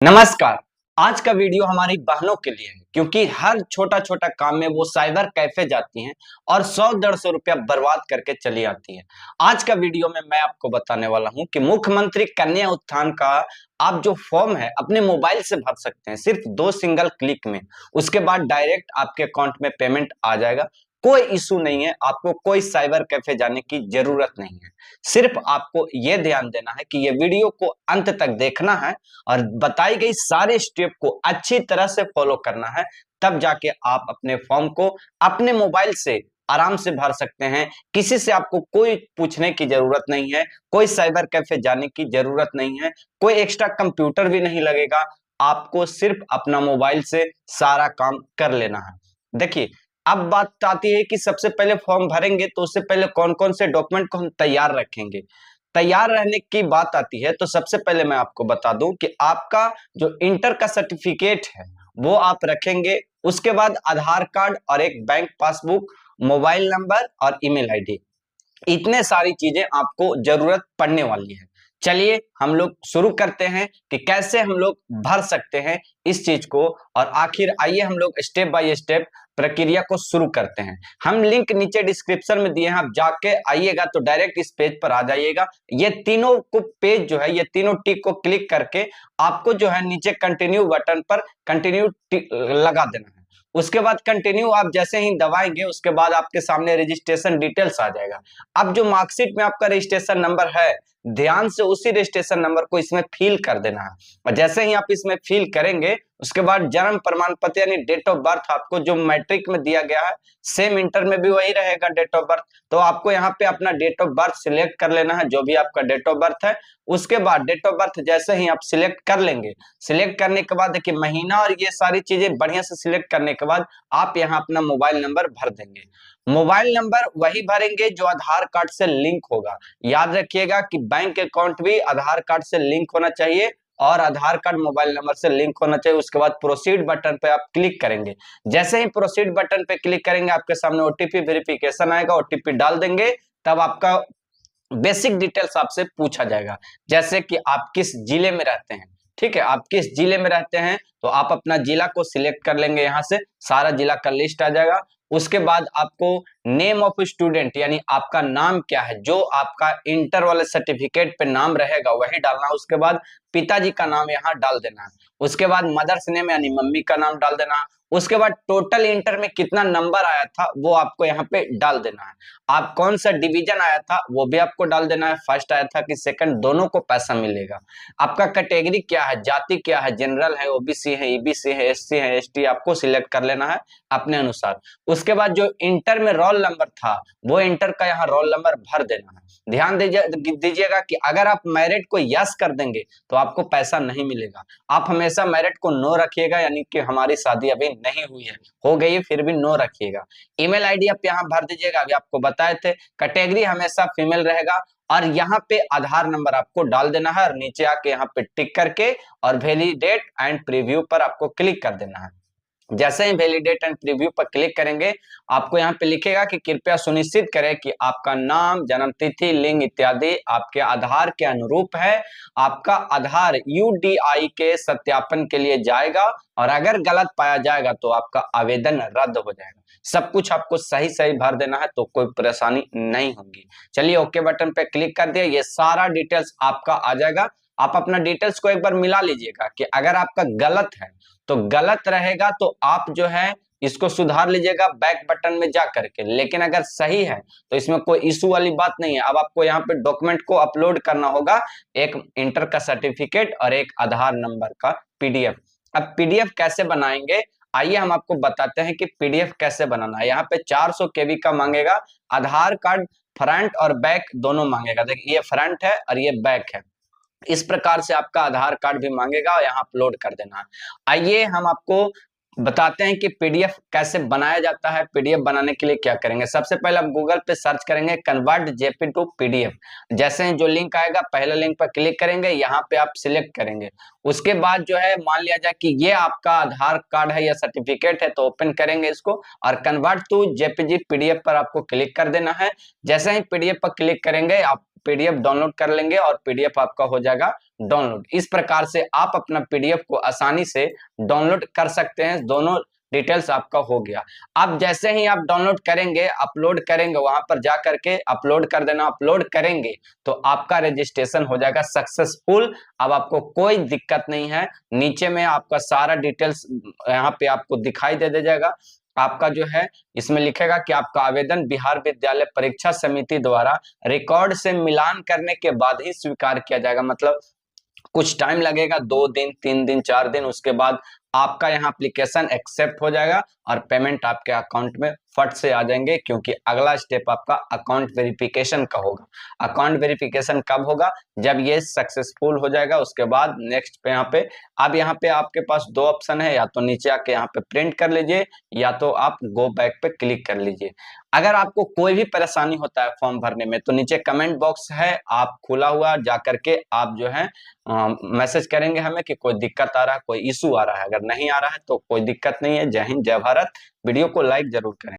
नमस्कार। आज का वीडियो हमारी बहनों के लिए है क्योंकि हर छोटा छोटा काम में वो साइबर कैफे जाती हैं और 100-150 रुपया बर्बाद करके चली आती हैं। आज का वीडियो में मैं आपको बताने वाला हूं कि मुख्यमंत्री कन्या उत्थान का आप जो फॉर्म है अपने मोबाइल से भर सकते हैं सिर्फ 2 सिंगल क्लिक में। उसके बाद डायरेक्ट आपके अकाउंट में पेमेंट आ जाएगा। कोई इशू नहीं है, आपको कोई साइबर कैफे जाने की जरूरत नहीं है। सिर्फ आपको यह ध्यान देना है कि ये वीडियो को अंत तक देखना है और बताई गई सारे स्टेप को अच्छी तरह से फॉलो करना है। तब जाके आप अपने फॉर्म को अपने मोबाइल से आराम से भर सकते हैं। किसी से आपको कोई पूछने की जरूरत नहीं है, कोई साइबर कैफे जाने की जरूरत नहीं है, कोई एक्स्ट्रा कंप्यूटर भी नहीं लगेगा। आपको सिर्फ अपना मोबाइल से सारा काम कर लेना है। देखिए, अब बात आती है कि सबसे पहले फॉर्म भरेंगे तो उससे पहले कौन कौन से डॉक्यूमेंट को हम तैयार रखेंगे। तैयार रहने की बात आती है तो सबसे पहले मैं आपको बता दूं कि आपका जो इंटर का सर्टिफिकेट है वो आप रखेंगे। उसके बाद आधार कार्ड और एक बैंक पासबुक, मोबाइल नंबर और ईमेल आईडी, इतने सारी चीजें आपको जरूरत पड़ने वाली है। चलिए हम लोग शुरू करते हैं कि कैसे हम लोग भर सकते हैं इस चीज को। और आखिर आइए हम लोग स्टेप बाय स्टेप प्रक्रिया को शुरू करते हैं। हम लिंक नीचे डिस्क्रिप्शन में दिए हैं, आप जाके आइएगा तो डायरेक्ट इस पेज पर आ जाइएगा। ये तीनों को पेज जो है, ये तीनों टिक को क्लिक करके आपको जो है नीचे कंटिन्यू बटन पर कंटिन्यू लगा देना है। उसके बाद कंटिन्यू आप जैसे ही दबाएंगे उसके बाद आपके सामने रजिस्ट्रेशन डिटेल्स आ जाएगा। अब जो मार्कशीट में आपका रजिस्ट्रेशन नंबर है, ध्यान से उसी रजिस्ट्रेशन नंबर को इसमें फिल कर देना है। और जैसे ही आप इसमें फिल करेंगे उसके बाद जन्म प्रमाण पत्र यानी डेट ऑफ बर्थ आपको जो मैट्रिक में दिया गया है सेम इंटर में भी वही रहेगा डेट ऑफ बर्थ। तो आपको यहाँ पे अपना डेट ऑफ बर्थ सिलेक्ट कर लेना है, जो भी आपका डेट ऑफ बर्थ है। उसके बाद डेट ऑफ बर्थ जैसे ही आप सिलेक्ट कर लेंगे, सिलेक्ट करने के बाद देखिए महीना और ये सारी चीजें बढ़िया से सिलेक्ट करने के बाद आप यहाँ अपना मोबाइल नंबर भर देंगे। मोबाइल नंबर वही भरेंगे जो आधार कार्ड से लिंक होगा। याद रखिएगा कि बैंक अकाउंट भी आधार कार्ड से लिंक होना चाहिए और आधार कार्ड मोबाइल नंबर से लिंक होना चाहिए। उसके बाद प्रोसीड बटन पे आप क्लिक करेंगे। जैसे ही प्रोसीड बटन पे क्लिक करेंगे आपके सामने ओटीपी वेरिफिकेशन आएगा, ओटीपी डाल देंगे। तब आपका बेसिक डिटेल्स आपसे पूछा जाएगा, जैसे कि आप किस जिले में रहते हैं। ठीक है, आप किस जिले में रहते हैं तो आप अपना जिला को सिलेक्ट कर लेंगे, यहाँ से सारा जिला का लिस्ट आ जाएगा। उसके बाद आपको नेम ऑफ स्टूडेंट यानी आपका नाम क्या है, जो आपका इंटर वाले सर्टिफिकेट पे नाम रहेगा वही डालना है। उसके बाद पिताजी का नाम यहाँ डाल देना है। उसके बाद मदर्स नेम यानी मम्मी का नाम डाल देना है। उसके बाद टोटल इंटर में कितना नंबर आया था वो आपको यहाँ पे डाल देना है। आप कौन सा डिवीजन आया था वो भी आपको डाल देना है, फर्स्ट आया था कि सेकंड, दोनों को पैसा मिलेगा। आपका कैटेगरी क्या है, जाति क्या है, जनरल है, ओबीसी है, ईबीसी है, एससी है, एसटी, आपको सिलेक्ट कर लेना है अपने अनुसार। उसके बाद जो इंटर में रोल नंबर था वो इंटर का यहाँ रोल नंबर भर देना है। ध्यान दीजिएगा कि अगर आप मैरिट को यस कर देंगे तो आपको पैसा नहीं मिलेगा। आप हमेशा मैरिट को नो रखिएगा, यानी कि हमारी शादी अभी नहीं हुई है, हो गई है फिर भी नो रखिएगा। ईमेल आईडी आप यहाँ भर दीजिएगा, अभी आपको बताए थे। कैटेगरी हमेशा फीमेल रहेगा और यहाँ पे आधार नंबर आपको डाल देना है और नीचे आके यहाँ पे टिक करके और वैलिडेट एंड प्रीव्यू पर आपको क्लिक कर देना है। जैसे ही वैलिडेट एंड प्रीव्यू पर क्लिक करेंगे आपको यहाँ पे लिखेगा कि कृपया सुनिश्चित करें कि आपका नाम, जन्म तिथि, लिंग इत्यादि आपके आधार के अनुरूप है। आपका आधार यूडीआई के सत्यापन के लिए जाएगा और अगर गलत पाया जाएगा तो आपका आवेदन रद्द हो जाएगा। सब कुछ आपको सही सही भर देना है तो कोई परेशानी नहीं होगी। चलिए ओके बटन पे क्लिक कर दिया, ये सारा डिटेल्स आपका आ जाएगा। आप अपना डिटेल्स को एक बार मिला लीजिएगा कि अगर आपका गलत है तो गलत रहेगा तो आप जो है इसको सुधार लीजिएगा बैक बटन में जा करके। लेकिन अगर सही है तो इसमें कोई इशू वाली बात नहीं है। अब आपको यहाँ पे डॉक्यूमेंट को अपलोड करना होगा, एक इंटर का सर्टिफिकेट और एक आधार नंबर का पीडीएफ। अब पीडीएफ कैसे बनाएंगे आइए हम आपको बताते हैं कि पीडीएफ कैसे बनाना है। यहाँ पे 400 केबी का मांगेगा। आधार कार्ड फ्रंट और बैक दोनों मांगेगा। देखिए ये फ्रंट है और ये बैक है। इस प्रकार से आपका आधार कार्ड भी मांगेगा और यहाँ अपलोड कर देना है। आइए हम आपको बताते हैं कि पीडीएफ कैसे बनाया जाता है। पीडीएफ बनाने के लिए क्या करेंगे, सबसे पहले आप गूगल पे सर्च करेंगे कन्वर्ट जेपी टू पीडीएफ। जैसे ही जो लिंक आएगा पहले लिंक पर क्लिक करेंगे, यहाँ पे आप सिलेक्ट करेंगे। उसके बाद जो है मान लिया जाए कि ये आपका आधार कार्ड है या सर्टिफिकेट है तो ओपन करेंगे इसको और कन्वर्ट टू जेपीजी पीडीएफ पर आपको क्लिक कर देना है। जैसे ही पीडीएफ पर क्लिक करेंगे आप पीडीएफ डाउनलोड कर लेंगे और पीडीएफ आपका हो जाएगा डाउनलोड। इस प्रकार से आप अपना पीडीएफ को आसानी से डाउनलोड कर सकते हैं। दोनों डिटेल्स आपका हो गया। अब जैसे ही आप डाउनलोड करेंगे, अपलोड करेंगे, वहां पर जा करके अपलोड कर देना। अपलोड करेंगे तो आपका रजिस्ट्रेशन हो जाएगा सक्सेसफुल। अब आपको कोई दिक्कत नहीं है। नीचे में आपका सारा डिटेल्स यहाँ पे आपको दिखाई दे जाएगा। आपका जो है इसमें लिखेगा कि आपका आवेदन बिहार विद्यालय परीक्षा समिति द्वारा रिकॉर्ड से मिलान करने के बाद ही स्वीकार किया जाएगा। मतलब कुछ टाइम लगेगा, 2 दिन, 3 दिन, 4 दिन, उसके बाद आपका यहाँ एप्लीकेशन एक्सेप्ट हो जाएगा और पेमेंट आपके अकाउंट में फट से आ जाएंगे, क्योंकि अगला स्टेप आपका अकाउंट वेरिफिकेशन का होगा। अकाउंट वेरिफिकेशन कब होगा? जब ये सक्सेसफुल हो जाएगा, उसके बाद नेक्स्ट पे यहाँ पे अब यहाँ पे आपके पास 2 ऑप्शन है, या तो नीचे आके यहाँ पे प्रिंट कर लीजिए या तो आप गो बैक पे क्लिक कर लीजिए। अगर आपको कोई भी परेशानी होता है फॉर्म भरने में तो नीचे कमेंट बॉक्स है, आप खुला हुआ जा करके आप जो है मैसेज करेंगे हमें कि कोई दिक्कत आ रहा है, कोई इशू आ रहा है। अगर नहीं आ रहा है तो कोई दिक्कत नहीं है। जय हिंद, जय भारत। वीडियो को लाइक जरूर करें।